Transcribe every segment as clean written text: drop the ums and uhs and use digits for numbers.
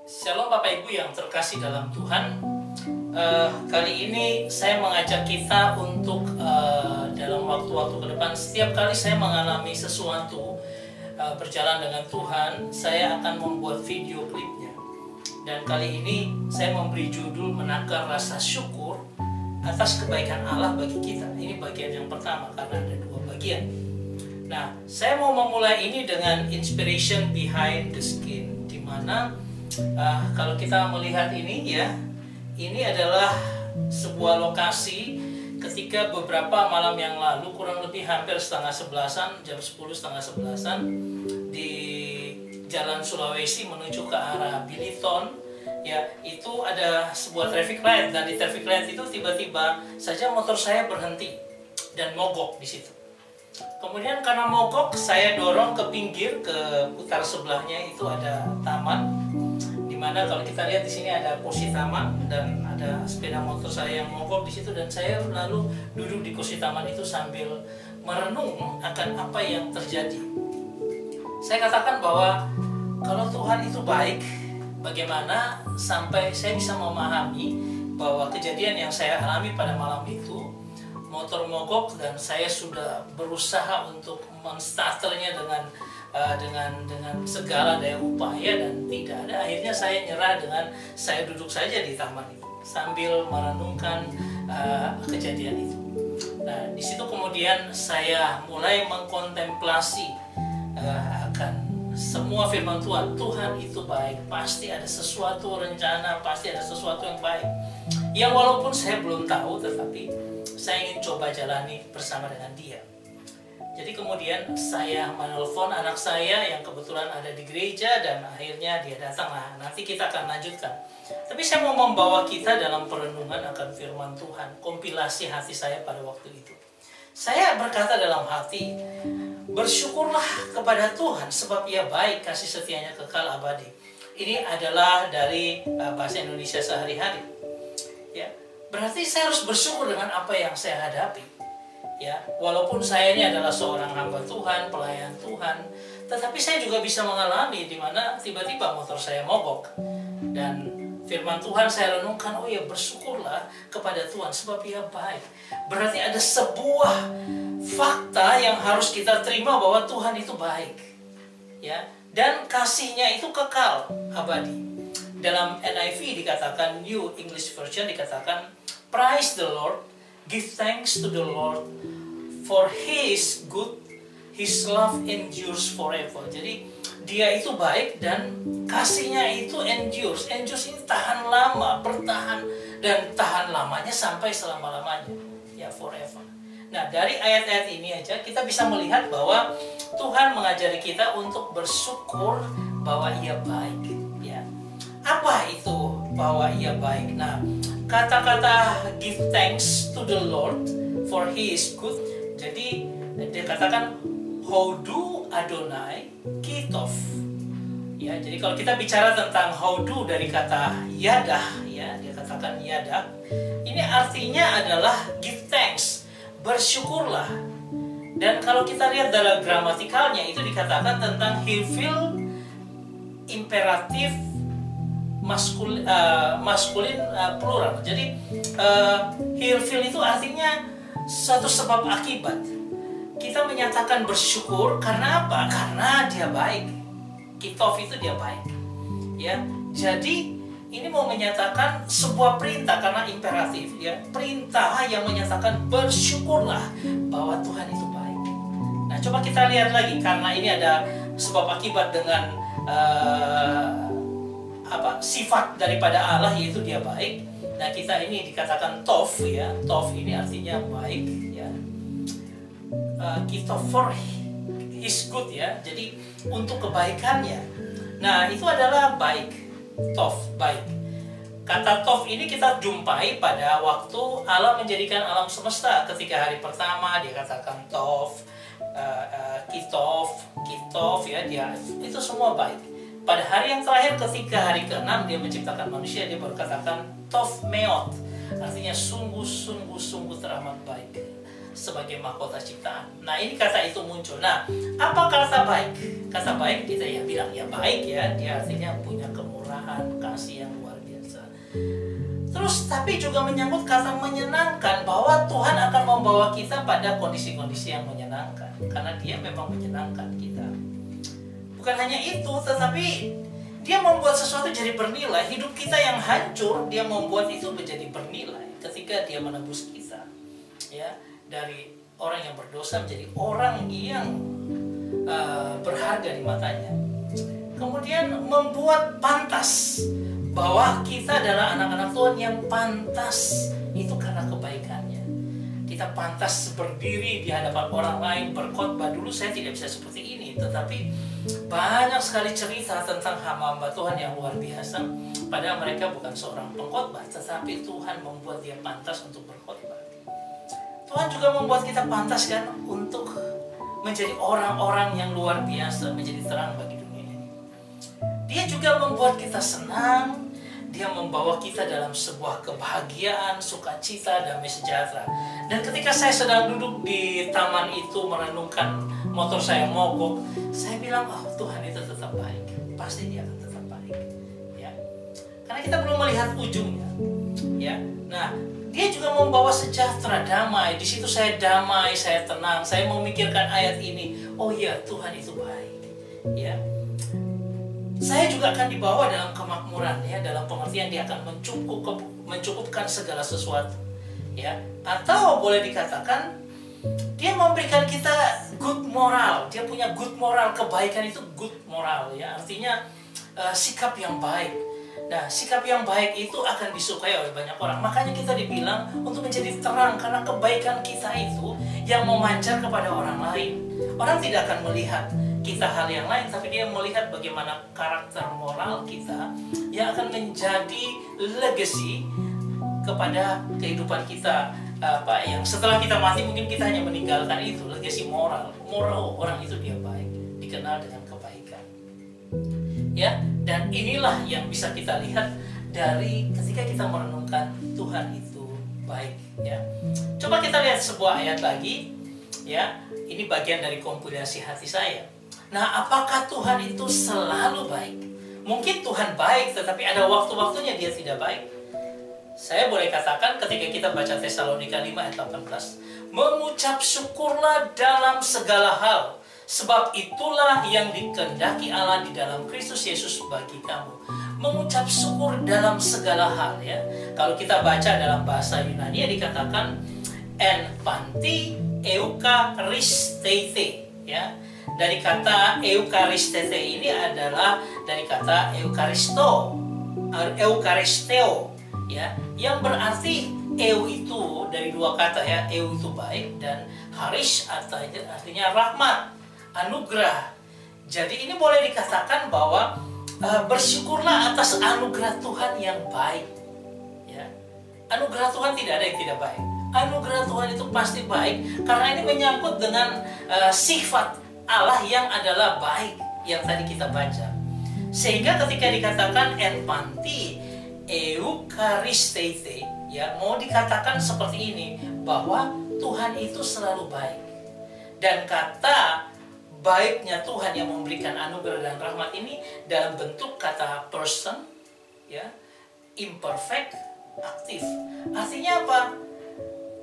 Shalom Bapak Ibu yang terkasih dalam Tuhan. Kali ini saya mengajak kita untuk dalam waktu-waktu ke depan, setiap kali saya mengalami sesuatu berjalan dengan Tuhan, saya akan membuat video klipnya. Dan kali ini saya memberi judul Menakar Rasa Syukur atas kebaikan Allah bagi kita. Ini bagian yang pertama karena ada dua bagian. Nah, saya mau memulai ini dengan inspiration behind the skin, di mana kalau kita melihat ini ya, ini adalah sebuah lokasi ketika beberapa malam yang lalu, kurang lebih hampir setengah sebelasan, jam 10 setengah sebelasan, di Jalan Sulawesi menuju ke arah Biliton, ya, itu ada sebuah traffic light, dan di traffic light itu tiba-tiba saja motor saya berhenti dan mogok di situ. Kemudian karena mogok, saya dorong ke pinggir, ke putar sebelahnya itu ada taman, dimana kalau kita lihat di sini ada kursi taman dan ada sepeda motor saya yang mogok di situ, dan saya lalu duduk di kursi taman itu sambil merenung akan apa yang terjadi. Saya katakan bahwa kalau Tuhan itu baik, bagaimana sampai saya bisa memahami bahwa kejadian yang saya alami pada malam itu, motor mogok dan saya sudah berusaha untuk menstarternya dengan segala daya upaya dan tidak ada. Akhirnya saya nyerah dengan saya duduk saja di taman itu sambil merenungkan kejadian itu. Nah, di situ kemudian saya mulai mengkontemplasi akan semua firman Tuhan. Tuhan itu baik, pasti ada sesuatu rencana, pasti ada sesuatu yang baik, yang walaupun saya belum tahu, tetapi saya ingin coba jalani bersama dengan Dia. Jadi kemudian saya menelpon anak saya yang kebetulan ada di gereja, dan akhirnya dia datang. Nah, nanti kita akan lanjutkan. Tapi saya mau membawa kita dalam perenungan akan firman Tuhan, kompilasi hati saya pada waktu itu. Saya berkata dalam hati, bersyukurlah kepada Tuhan sebab Ia baik, kasih setianya kekal abadi. Ini adalah dari bahasa Indonesia sehari-hari. Ya, berarti saya harus bersyukur dengan apa yang saya hadapi. Ya, walaupun saya ini adalah seorang hamba Tuhan, pelayan Tuhan, tetapi saya juga bisa mengalami di mana tiba-tiba motor saya mogok. Dan firman Tuhan saya renungkan, oh ya, bersyukurlah kepada Tuhan sebab Ia baik. Berarti ada sebuah fakta yang harus kita terima bahwa Tuhan itu baik. Ya, dan kasih-Nya itu kekal, abadi. Dalam NIV dikatakan, New English Version dikatakan, praise the Lord, give thanks to the Lord, for He is good, His love endures forever. Jadi Dia itu baik dan kasih-Nya itu endures. Endures ini tahan lama, bertahan, dan tahan lamanya sampai selama-lamanya. Ya, forever. Nah, dari ayat-ayat ini aja kita bisa melihat bahwa Tuhan mengajari kita untuk bersyukur bahwa Ia baik. Ya. Apa itu bahwa Ia baik? Nah, kata-kata give thanks to the Lord for He is good. Jadi dia katakan Hodu Adonai Kitov. Ya, jadi kalau kita bicara tentang Hodu dari kata yadah, ya, dia katakan yadah. Ini artinya adalah give thanks, bersyukurlah. Dan kalau kita lihat dalam gramatikalnya itu dikatakan tentang hilfil imperatif maskulin plural. Jadi hilfil itu artinya suatu sebab akibat. Kita menyatakan bersyukur karena apa? Karena Dia baik. Kitov itu Dia baik. Ya, jadi ini mau menyatakan sebuah perintah karena imperatif. Ya, perintah yang menyatakan bersyukurlah bahwa Tuhan itu baik. Nah, coba kita lihat lagi karena ini ada sebab akibat dengan sifat daripada Allah, yaitu Dia baik. Nah, kita ini dikatakan tov, ya. Tov ini artinya baik, ya. Kitov for His good, ya. Jadi untuk kebaikannya. Nah, itu adalah baik. Tov, baik. Kata tov ini kita jumpai pada waktu Allah menjadikan alam semesta. Ketika hari pertama Dia katakan tov, kitov, ya, Dia itu semua baik. Pada hari yang terakhir ketika hari ke-6 Dia menciptakan manusia, Dia berkatakan tov meot, artinya sungguh teramat baik. sebagai mahkota ciptaan. Nah, ini kata itu muncul. Nah, apa kata baik? Kata baik kita ya bilang ya baik ya, dia artinya punya kemurahan, kasih yang luar biasa. Terus tapi juga menyangkut kata menyenangkan, bahwa Tuhan akan membawa kita pada kondisi-kondisi yang menyenangkan, karena dia memang menyenangkan kita. Bukan hanya itu, tetapi dia membuat sesuatu jadi bernilai. Hidup kita yang hancur, dia membuat itu menjadi bernilai ketika dia menebus kita, ya, dari orang yang berdosa menjadi orang yang berharga di matanya. Kemudian membuat pantas bahwa kita adalah anak-anak Tuhan yang pantas, itu karena kebaikannya. Kita pantas berdiri di hadapan orang lain berkhotbah. Dulu saya tidak bisa seperti ini, tetapi banyak sekali cerita tentang hamba-hamba Tuhan yang luar biasa. Padahal mereka bukan seorang pengkhotbah, tetapi Tuhan membuat dia pantas untuk berkhotbah. Tuhan juga membuat kita pantas kan untuk menjadi orang-orang yang luar biasa, menjadi terang bagi dunia ini. Dia juga membuat kita senang. Dia membawa kita dalam sebuah kebahagiaan, sukacita, damai sejahtera. Dan ketika saya sedang duduk di taman itu merenungkan motor saya mogok, saya bilang, oh Tuhan itu tetap baik. Pasti dia akan tetap baik. Ya. Karena kita belum melihat ujungnya. Ya. Nah, dia juga membawa sejahtera, damai. Di situ saya damai, saya tenang. Saya memikirkan ayat ini. Oh iya, Tuhan itu baik. Ya. Saya juga akan dibawa dalam kemakmuran, ya, dalam pengertian dia akan mencukupkan segala sesuatu, ya. Atau boleh dikatakan dia memberikan kita good moral. Dia punya good moral, kebaikan itu good moral, ya. Artinya sikap yang baik. Nah, sikap yang baik itu akan disukai oleh banyak orang. Makanya kita dibilang untuk menjadi terang, karena kebaikan kita itu yang memancar kepada orang lain. Orang tidak akan melihat kita hal yang lain, tapi dia melihat bagaimana karakter moral kita yang akan menjadi legacy kepada kehidupan kita, yang setelah kita mati mungkin kita hanya meninggalkan itu, legacy moral orang itu dia baik, dikenal dengan kebaikan, ya. Dan inilah yang bisa kita lihat dari ketika kita merenungkan Tuhan itu baik, ya. Coba kita lihat sebuah ayat lagi, ya. Ini bagian dari kompilasi hati saya. Nah, apakah Tuhan itu selalu baik? Mungkin Tuhan baik, tetapi ada waktu-waktunya dia tidak baik. Saya boleh katakan ketika kita baca Tesalonika 5 ayat 18, mengucap syukurlah dalam segala hal, sebab itulah yang dikehendaki Allah di dalam Kristus Yesus bagi kamu. Mengucap syukur dalam segala hal, ya. Kalau kita baca dalam bahasa Yunani dikatakan en panti eukaristete, ya. Dari kata eukaristete ini adalah dari kata eukaristeo, ya, yang berarti eu itu dari dua kata, ya. Eu itu baik dan haris artinya rahmat, anugerah. Jadi ini boleh dikatakan bahwa bersyukurlah atas anugerah Tuhan yang baik, ya. Anugerah Tuhan tidak ada yang tidak baik. Anugerah Tuhan itu pasti baik karena ini menyangkut dengan sifat Allah yang adalah baik yang tadi kita baca. Sehingga ketika dikatakan en panti eukaristete, ya, mau dikatakan seperti ini bahwa Tuhan itu selalu baik. Dan kata baiknya Tuhan yang memberikan anugerah dan rahmat ini dalam bentuk kata person, ya, imperfect, aktif. Artinya apa?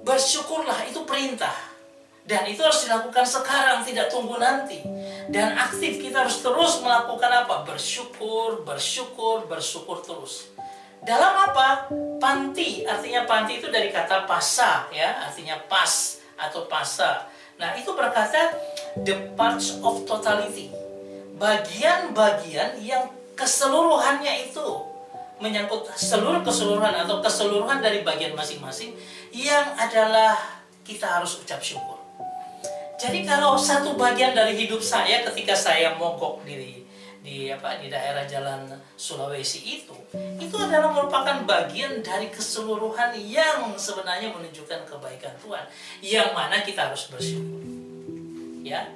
Bersyukurlah itu perintah. Dan itu harus dilakukan sekarang, tidak tunggu nanti. Dan aktif, kita harus terus melakukan apa? Bersyukur, bersyukur, bersyukur terus. Dalam apa? Panti, artinya panti itu dari kata pasa, ya, artinya pas atau pasa. Nah, itu berkata the parts of totality. Bagian-bagian yang keseluruhannya itu menyangkut seluruh keseluruhan atau keseluruhan dari bagian masing-masing yang adalah kita harus ucap syukur. Jadi kalau satu bagian dari hidup saya ketika saya mogok di daerah jalan Sulawesi itu adalah merupakan bagian dari keseluruhan yang sebenarnya menunjukkan kebaikan Tuhan, yang mana kita harus bersyukur. Ya,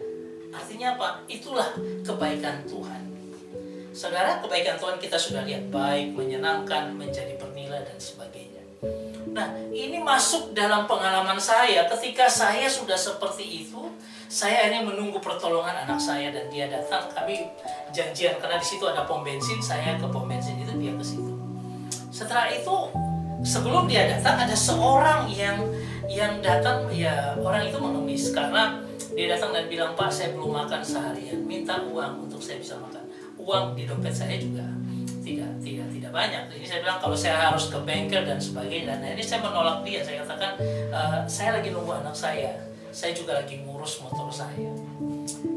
artinya apa? Itulah kebaikan Tuhan. Saudara, kebaikan Tuhan kita sudah lihat baik, menyenangkan, menjadi bernilai dan sebagainya. Nah, ini masuk dalam pengalaman saya. Ketika saya sudah seperti itu, saya akhirnya menunggu pertolongan anak saya dan dia datang. Kami janjian karena di situ ada pom bensin, saya ke pom bensin itu, dia ke situ. Setelah itu, sebelum dia datang ada seorang yang datang, ya orang itu mengemis karena dia datang dan bilang, "Pak, saya belum makan seharian, minta uang untuk saya bisa makan." Uang di dompet saya juga tidak banyak. Jadi saya bilang kalau saya harus ke bengkel dan sebagainya. Dan ini saya menolak dia. Saya katakan, saya lagi nunggu anak saya juga lagi ngurus motor saya.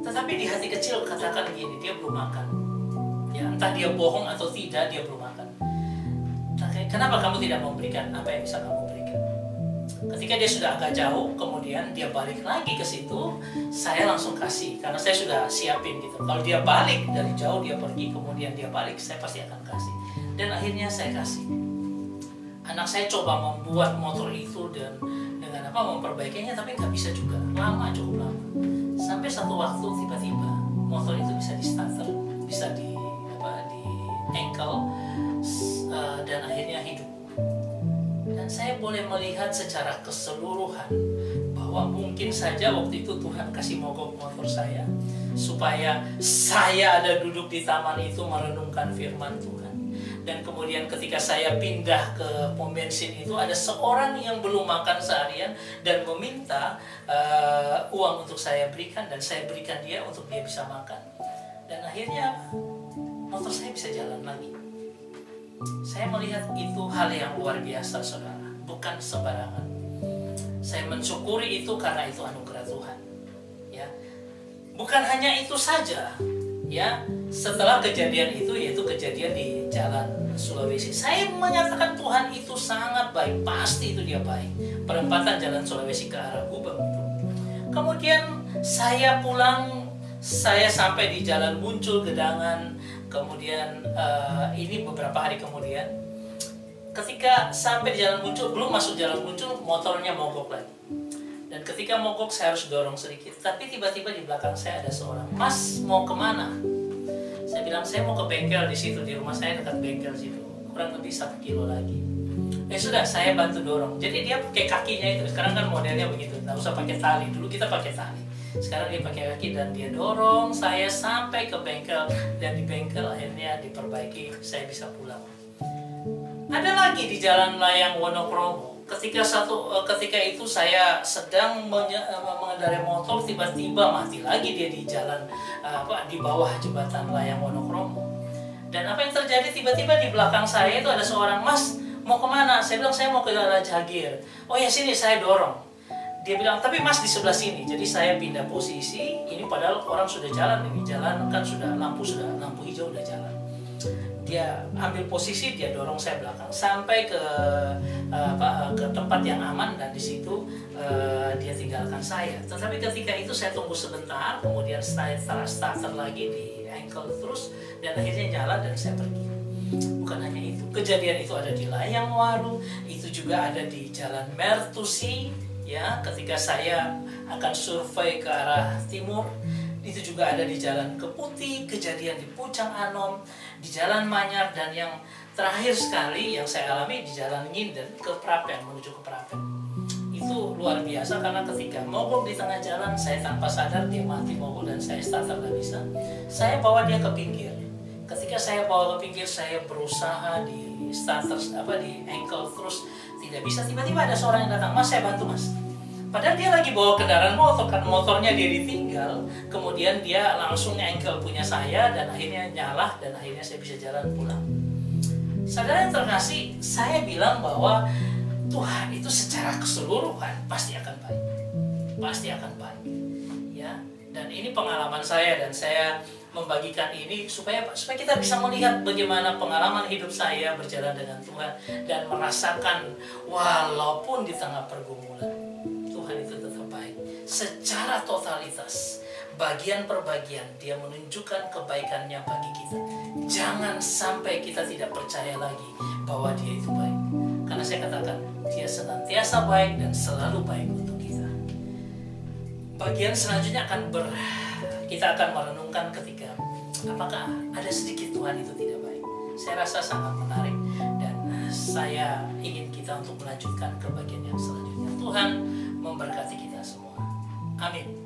Tetapi di hati kecil katakan gini, dia belum makan. Ya, entah dia bohong atau tidak, dia belum makan. Kenapa kamu tidak memberikan apa yang bisa kamu berikan? Ketika dia sudah agak jauh, kemudian dia balik lagi ke situ, saya langsung kasih karena saya sudah siapin gitu. Kalau dia balik dari jauh, dia pergi, kemudian dia balik, saya pasti akan kasih. Dan akhirnya saya kasih. Anak saya coba membuat motor itu dan dengan memperbaikinya, tapi nggak bisa juga. Cukup lama. Sampai satu waktu tiba-tiba motor itu bisa di starter, bisa di engkel, dan akhirnya hidup. Dan saya boleh melihat secara keseluruhan bahwa mungkin saja waktu itu Tuhan kasih mogok motor saya supaya saya ada duduk di taman itu merenungkan firman Tuhan. Dan kemudian ketika saya pindah ke pom bensin itu, ada seorang yang belum makan seharian dan meminta uang untuk saya berikan, dan saya berikan dia untuk dia bisa makan. Dan akhirnya motor saya bisa jalan lagi. Saya melihat itu hal yang luar biasa, saudara, bukan sembarangan. Saya mensyukuri itu karena itu anugerah Tuhan. Ya, bukan hanya itu saja. Ya, setelah kejadian itu, yaitu kejadian di Jalan Sulawesi, saya menyatakan Tuhan itu sangat baik, pasti itu dia baik. Perempatan Jalan Sulawesi ke arah Gubeng itu. Kemudian saya pulang, saya sampai di Jalan Muncul Gedangan. Kemudian ini beberapa hari kemudian, ketika sampai di Jalan Muncul, belum masuk Jalan Muncul, motornya mogok lagi. Dan ketika mogok, saya harus dorong sedikit. Tapi tiba-tiba di belakang saya ada seorang, "Mas, mau kemana?" Saya bilang, "Saya mau ke bengkel di situ, di rumah saya dekat bengkel situ. Kurang lebih 1 kilo lagi." Sudah, saya bantu dorong. Jadi dia pakai kakinya itu. Sekarang kan modelnya begitu, nggak usah pakai tali. Dulu kita pakai tali. Sekarang dia pakai kaki dan dia dorong saya sampai ke bengkel. Dan di bengkel akhirnya diperbaiki, saya bisa pulang. Ada lagi di Jalan Layang Wonokromo. Ketika itu saya sedang mengendarai motor, tiba-tiba mati lagi dia di jalan di bawah jembatan Layang Wonokromo. Dan apa yang terjadi, tiba-tiba di belakang saya itu ada seorang, "Mas, mau kemana?" Saya bilang, "Saya mau ke Jalan Jagir." "Oh ya, sini," saya dorong. Dia bilang, "Tapi Mas di sebelah sini." Jadi saya pindah posisi. Ini padahal orang sudah jalan, ini jalan kan sudah lampu hijau udah jalan. Dia ambil posisi, dia dorong saya belakang sampai ke tempat yang aman, dan di situ dia tinggalkan saya. Tetapi ketika itu saya tunggu sebentar, kemudian starter lagi di engkel terus, dan akhirnya jalan dan saya pergi. Bukan hanya itu, kejadian itu ada di Layang Waru, itu juga ada di Jalan Mertusi. Ya, ketika saya akan survei ke arah timur, itu juga ada di Jalan Keputi, kejadian di Pucang Anom, di Jalan Manyar, dan yang terakhir sekali yang saya alami di Jalan Nginden ke Prapen, menuju ke Prapen. Itu luar biasa karena ketika mogok di tengah jalan, saya tanpa sadar dia mati mogok dan saya starter nggak bisa. Saya bawa dia ke pinggir. Ketika saya bawa ke pinggir, saya berusaha di starter di engkel terus tidak bisa. Tiba-tiba ada seorang yang datang, "Mas, saya bantu Mas." Padahal dia lagi bawa kendaraan motor, kan motornya dia ditinggal, kemudian dia langsung engkel punya saya, dan akhirnya nyala, dan akhirnya saya bisa jalan pulang. Saudara yang terkasih, saya bilang bahwa Tuhan itu secara keseluruhan pasti akan baik, pasti akan baik, ya. Dan ini pengalaman saya, dan saya membagikan ini supaya kita bisa melihat bagaimana pengalaman hidup saya berjalan dengan Tuhan dan merasakan walaupun di tengah pergumulan, Tuhan itu tetap baik. Secara totalitas, bagian per bagian, dia menunjukkan kebaikannya bagi kita. Jangan sampai kita tidak percaya lagi bahwa dia itu baik. Karena saya katakan, dia senantiasa baik dan selalu baik untuk kita. Bagian selanjutnya kita akan merenungkan apakah ada sedikit Tuhan itu tidak baik. Saya rasa sangat menarik, dan saya ingin kita untuk melanjutkan ke bagian yang selanjutnya. Tuhan memberkati kita semua. Amin.